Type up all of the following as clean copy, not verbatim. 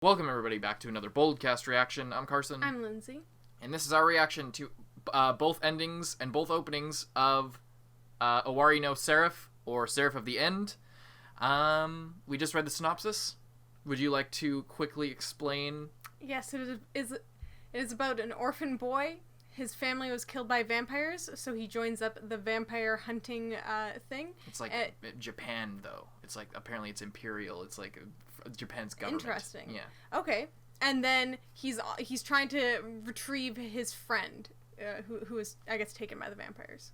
Welcome everybody back to another Boldcast reaction. I'm Carson. I'm Lindsay. And this is our reaction to both endings and both openings of Owari no Seraph, or Seraph of the End. We just read the synopsis. Would you like to quickly explain? Yes, it is about an orphan boy. His family was killed by vampires, so he joins up the vampire hunting thing. It's like Japan, though. It's like, apparently it's imperial. It's like Japan's government. Interesting. Yeah. Okay. And then he's trying to retrieve his friend, who was, I guess, taken by the vampires.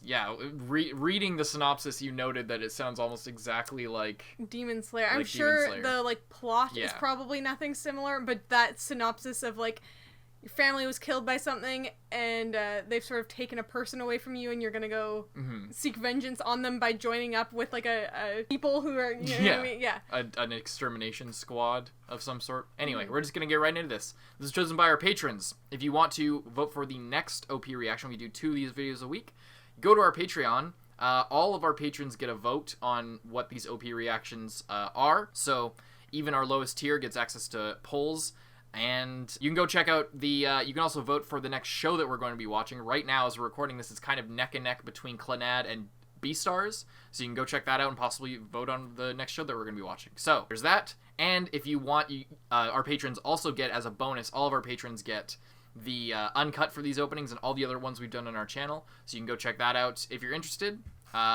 Yeah, reading the synopsis, you noted that it sounds almost exactly like Demon Slayer. I'm sure the plot is probably nothing similar, but that synopsis of your family was killed by something, and they've sort of taken a person away from you, and you're gonna go seek vengeance on them by joining up with a people who are what I mean? An extermination squad of some sort. Anyway, we're just gonna get right into this. This is chosen by our patrons. If you want to vote for the next OP reaction, we do 2 of these videos a week. Go to our Patreon. All of our patrons get a vote on what these OP reactions are. So even our lowest tier gets access to polls. And you can go check out the, you can also vote for the next show that we're going to be watching. Right now, as we're recording this, it's kind of neck and neck between Clannad and Beastars. So you can go check that out and possibly vote on the next show that we're going to be watching. So there's that. And if you want, our patrons also get, as a bonus, all of our patrons get the uncut for these openings and all the other ones we've done on our channel. So you can go check that out if you're interested.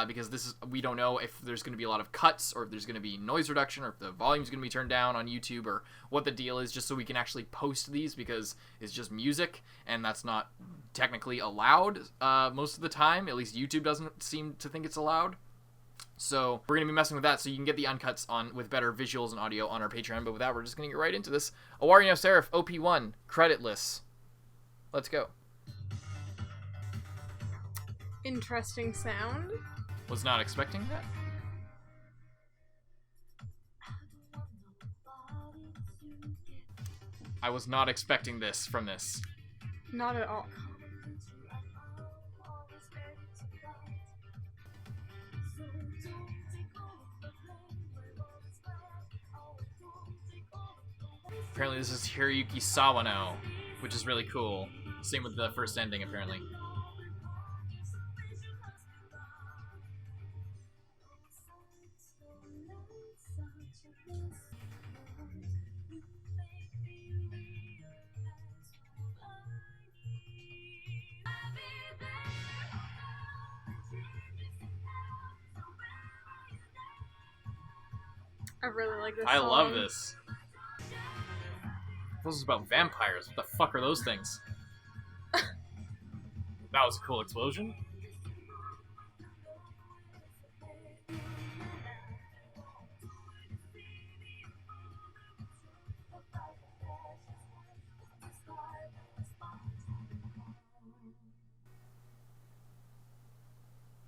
Because we don't know if there's going to be a lot of cuts, or if there's going to be noise reduction, or if the volume's going to be turned down on YouTube, or what the deal is, just so we can actually post these, because it's just music, and that's not technically allowed most of the time. At least YouTube doesn't seem to think it's allowed. So we're going to be messing with that, so you can get the uncuts with better visuals and audio on our Patreon. But with that, we're just going to get right into this. Owari no Seraph, OP1, creditless. Let's go. Interesting sound. Was not expecting that. I was not expecting this from this. Not at all. Apparently this is Hiroyuki Sawano, which is really cool. Same with the first ending, apparently. I really like this I song. love this. This is about vampires. What the fuck are those things? That was a cool explosion.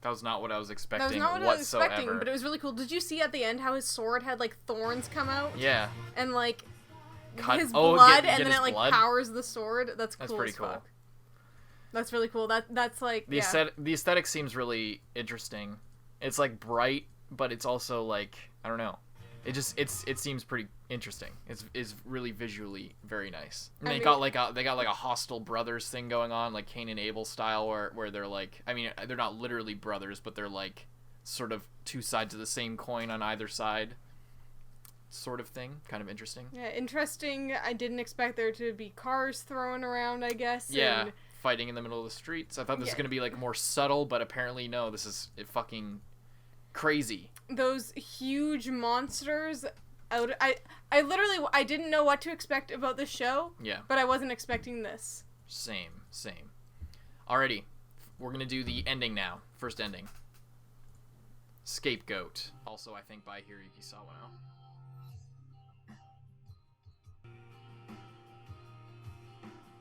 That was not what I was expecting whatsoever. That was not what I was expecting, but it was really cool. Did you see at the end how his sword had thorns come out? Yeah. And his blood, blood, and then it powers the sword. That's cool. That's pretty cool. That's really cool. That's the aesthetic seems really interesting. It's bright, but it's also I don't know. It seems pretty interesting. It's really visually very nice. And they got a hostile brothers thing going on, like Cain and Abel style, where they're they're not literally brothers, but they're sort of 2 sides of the same coin on either side, sort of thing. Kind of interesting. Yeah, interesting. I didn't expect there to be cars thrown around, I guess. Yeah, fighting in the middle of the streets. I thought this was gonna be more subtle, but apparently no. This is fucking crazy. Those huge monsters I didn't know what to expect about the show. Yeah. But I wasn't expecting this. Same. Alrighty. We're gonna do the ending now. First ending. Scapegoat. Also, I think by Hiroyuki Sawano.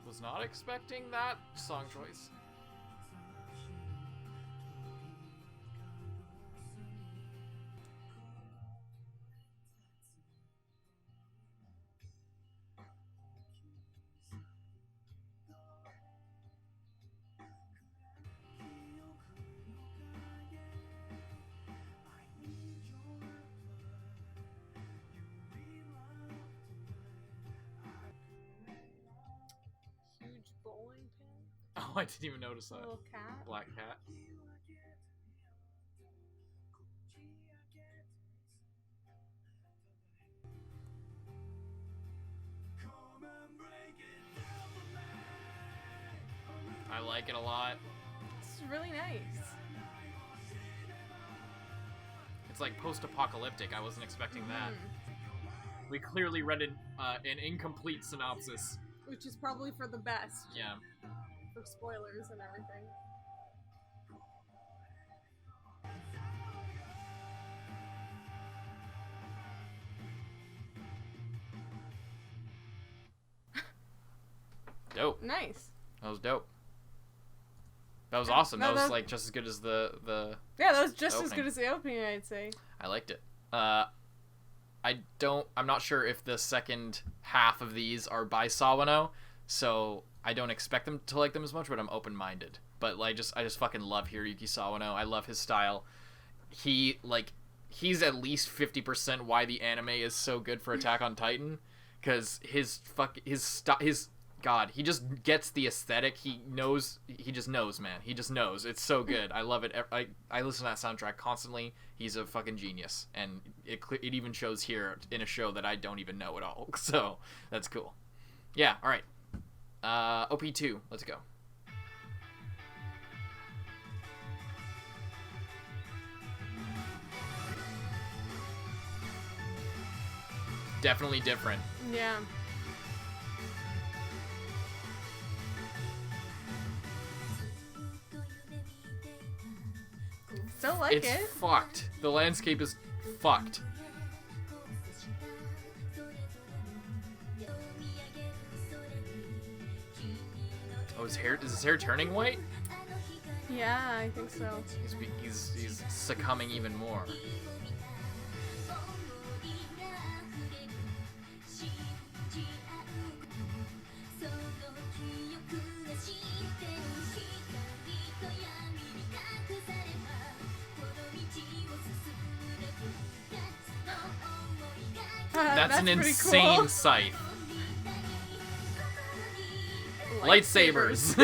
Was not expecting that song choice. Oh, I didn't even notice that. Little cat. Black cat. I like it a lot. It's really nice. It's like post-apocalyptic. I wasn't expecting that. We clearly read an incomplete synopsis. Which is probably for the best. Yeah. For spoilers and everything. Dope. Nice. That was dope. That was awesome. That was like just as good as the yeah, that was just as good as the opening, I'd say. I liked it. I'm not sure if the second half of these are by Sawano, so I don't expect them to like them as much, but I'm open-minded. But like I just fucking love Hiroyuki Sawano. I love his style. He's at least 50% why the anime is so good for Attack on Titan, cuz his God, he just gets the aesthetic. He just knows, man. He just knows. It's so good. I love it. I listen to that soundtrack constantly. He's a fucking genius. And it even shows here in a show that I don't even know at all. So, that's cool. Yeah, alright. OP2, let's go. Definitely different. Yeah. Still like it. It's fucked. The landscape is fucked. Oh, is his hair turning white? Yeah, I think so. He's succumbing even more. That's an insane cool. Scythe. Lightsabers.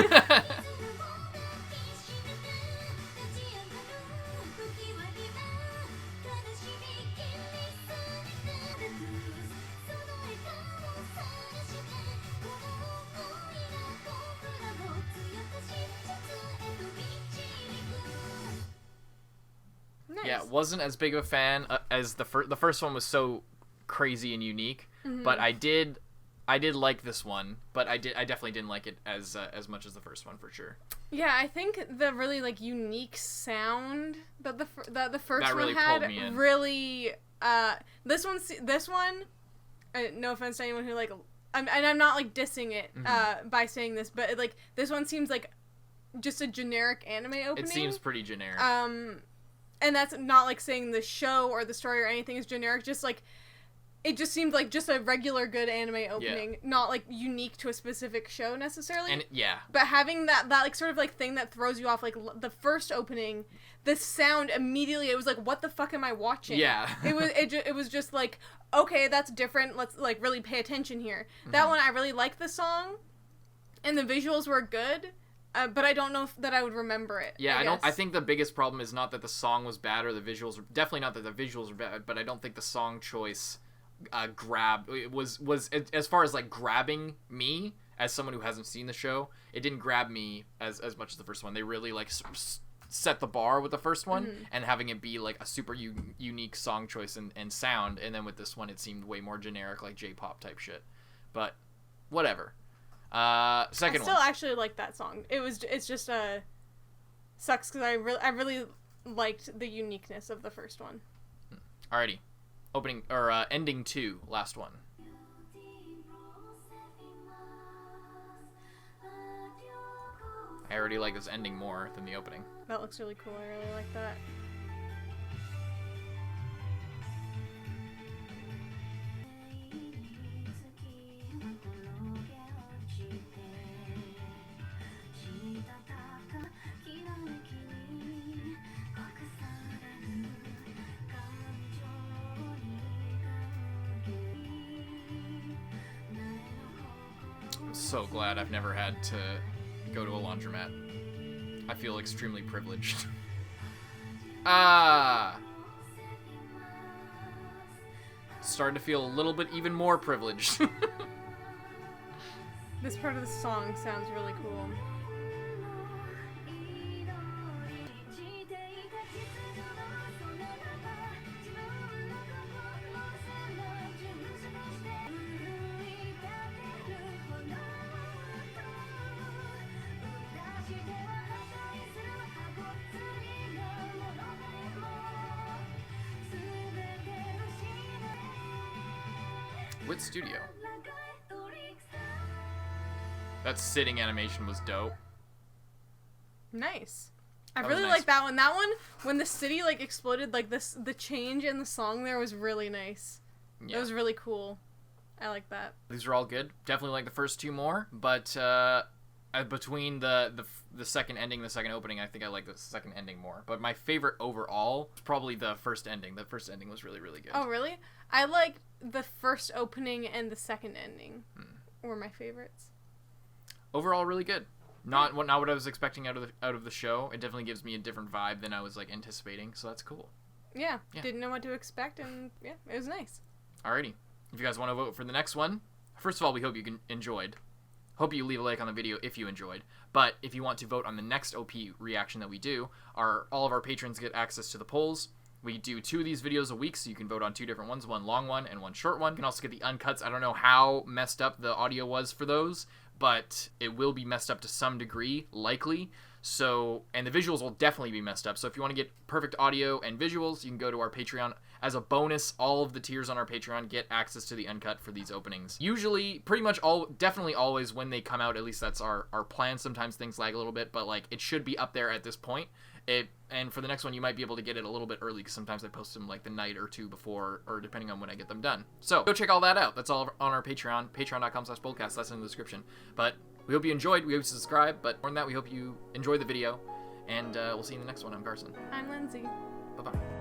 Nice. Yeah, wasn't as big of a fan as the first one was so crazy and unique, but I did like this one, but I definitely didn't like it as much as the first one for sure. Yeah, I think the really like unique sound that the first that really one had pulled me in. Really this one no offense to anyone who like I'm not like dissing it by saying this, but like this one seems like just a generic anime opening. It seems pretty generic. And that's not like saying the show or the story or anything is generic, just like it just seemed like just a regular good anime opening, not like unique to a specific show necessarily. And but having that like sort of like thing that throws you off, like the first opening, the sound immediately, it was like, what the fuck am I watching? Yeah. it was just like, okay, that's different. Let's like really pay attention here. That one, I really liked the song, and the visuals were good. But I don't know that I would remember it. Yeah, I think the biggest problem is not that the song was bad or the visuals were definitely not that the visuals were bad, but I don't think the song choice was as far as like grabbing me as someone who hasn't seen the show. It didn't grab me as much as the first one. They really like set the bar with the first one, and having it be like a super unique song choice and sound, and then with this one it seemed way more generic, like J-pop type shit. But whatever. Second one. I still actually like that song. It's just sucks because I really liked the uniqueness of the first one. Alrighty, ending 2, last one. I already like this ending more than the opening. That looks really cool. I really like that. I'm so glad I've never had to go to a laundromat. I feel extremely privileged. Starting to feel a little bit even more privileged. This part of the song sounds really cool. What studio? That sitting animation was dope. Nice. I really like that one. That one, when the city like exploded, like the change in the song there was really nice. Yeah. It was really cool. I like that. These are all good. Definitely like the first two more, but between the second ending and the second opening, I think I like the second ending more. But my favorite overall is probably the first ending. The first ending was really, really good. Oh, really? I like the first opening and the second ending were my favorites. Overall, really good. Not what I was expecting out of the show. It definitely gives me a different vibe than I was like anticipating, so that's cool. Yeah. Didn't know what to expect, and yeah, it was nice. Alrighty. If you guys want to vote for the next one, first of all, we hope you enjoyed. Hope you leave a like on the video if you enjoyed. But if you want to vote on the next OP reaction that we do, all of our patrons get access to the polls. We do 2 of these videos a week, so you can vote on 2 different ones, one long one and one short one. You can also get the uncuts. I don't know how messed up the audio was for those, but it will be messed up to some degree, likely. So, and the visuals will definitely be messed up. So if you want to get perfect audio and visuals, you can go to our Patreon. As a bonus, all of the tiers on our Patreon get access to the uncut for these openings. Usually, pretty much definitely always when they come out, at least that's our plan. Sometimes things lag a little bit, but like it should be up there at this point. And for the next one, you might be able to get it a little bit early because sometimes I post them like the night or 2 before, or depending on when I get them done. So go check all that out. That's all on our Patreon, patreon.com/boldcast. That's in the description. But we hope you enjoyed. We hope you subscribe. But more than that, we hope you enjoy the video. And we'll see you in the next one. I'm Carson. I'm Lindsay. Bye-bye.